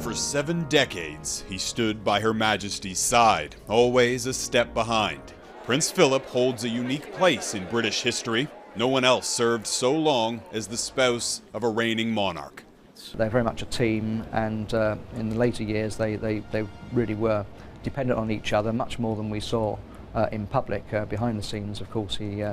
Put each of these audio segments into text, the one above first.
For 7 decades, he stood by Her Majesty's side, always a step behind. Prince Philip holds a unique place in British history. No one else served so long as the spouse of a reigning monarch. They're very much a team, and in the later years they really were dependent on each other, much more than we saw in public. Behind the scenes, of course, he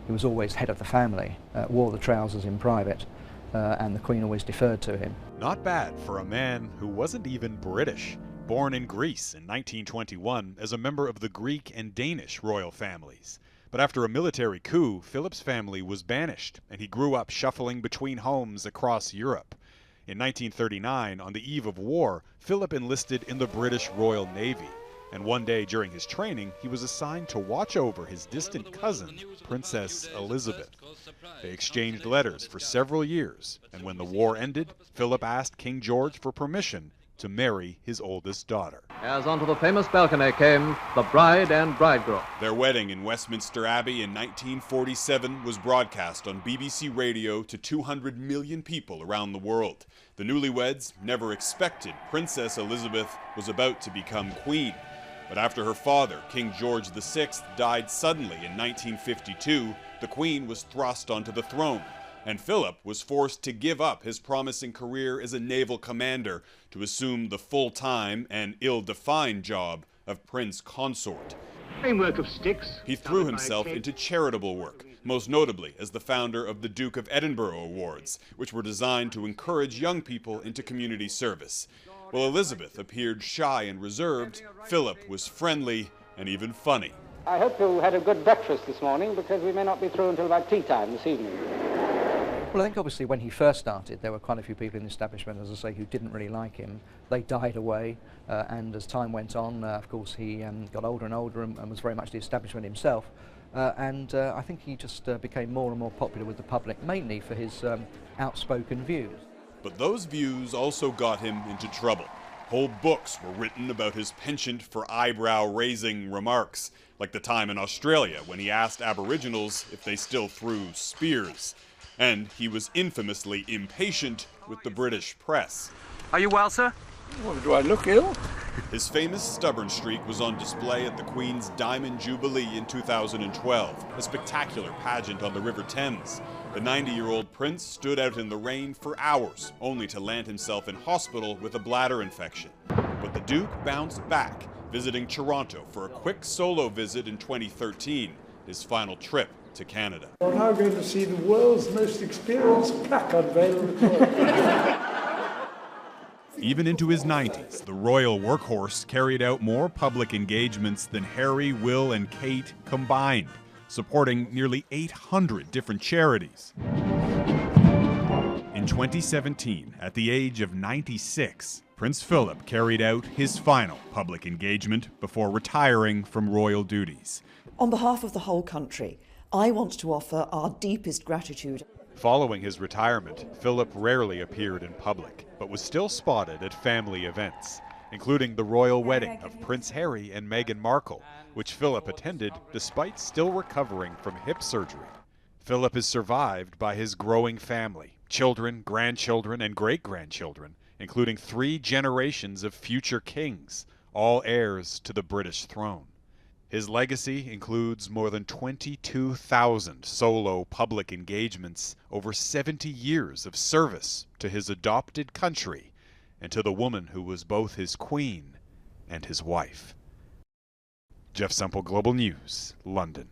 was always head of the family, wore the trousers in private, and the Queen always deferred to him. Not bad for a man who wasn't even British. Born in Greece in 1921 as a member of the Greek and Danish royal families. But after a military coup, Philip's family was banished, and he grew up shuffling between homes across Europe. In 1939, on the eve of war, Philip enlisted in the British Royal Navy. And one day during his training, he was assigned to watch over his distant cousin, Princess Elizabeth. They exchanged letters for several years, and when the war ended, Philip asked King George for permission to marry his oldest daughter. As onto the famous balcony came the bride and bridegroom. Their wedding in Westminster Abbey in 1947 was broadcast on BBC Radio to 200 million people around the world. The newlyweds never expected Princess Elizabeth was about to become queen. But after her father, King George VI, died suddenly in 1952, the Queen was thrust onto the throne, and Philip was forced to give up his promising career as a naval commander to assume the full-time and ill-defined job of Prince Consort. Framework of sticks. He threw himself into charitable work, most notably as the founder of the Duke of Edinburgh Awards, which were designed to encourage young people into community service. While Elizabeth appeared shy and reserved, Philip was friendly and even funny. I hope you had a good breakfast this morning, because we may not be through until about tea time this evening. Well, I think obviously when he first started, there were quite a few people in the establishment, as I say, who didn't really like him. They died away, and as time went on, of course, he got older and older and was very much the establishment himself. And I think he just became more and more popular with the public, mainly for his outspoken views. But those views also got him into trouble. Whole books were written about his penchant for eyebrow-raising remarks, like the time in Australia when he asked Aboriginals if they still threw spears. And he was infamously impatient with the British press. Are you well, sir? Well, do I look ill? His famous stubborn streak was on display at the Queen's Diamond Jubilee in 2012, a spectacular pageant on the River Thames. The 90-year-old prince stood out in the rain for hours, only to land himself in hospital with a bladder infection. But the Duke bounced back, visiting Toronto for a quick solo visit in 2013, his final trip to Canada. We're now going to see the world's most experienced plaque unveiled. Even into his 90s, the royal workhorse carried out more public engagements than Harry, Will, and Kate combined, supporting nearly 800 different charities. In 2017, at the age of 96, Prince Philip carried out his final public engagement before retiring from royal duties. On behalf of the whole country, I want to offer our deepest gratitude. Following his retirement, Philip rarely appeared in public, but was still spotted at family events, including the royal wedding of Prince Harry and Meghan Markle, which Philip attended despite still recovering from hip surgery. Philip is survived by his growing family, children, grandchildren, and great-grandchildren, including 3 generations of future kings, all heirs to the British throne. His legacy includes more than 22,000 solo public engagements, over 70 years of service to his adopted country and to the woman who was both his queen and his wife. Jeff Semple, Global News, London.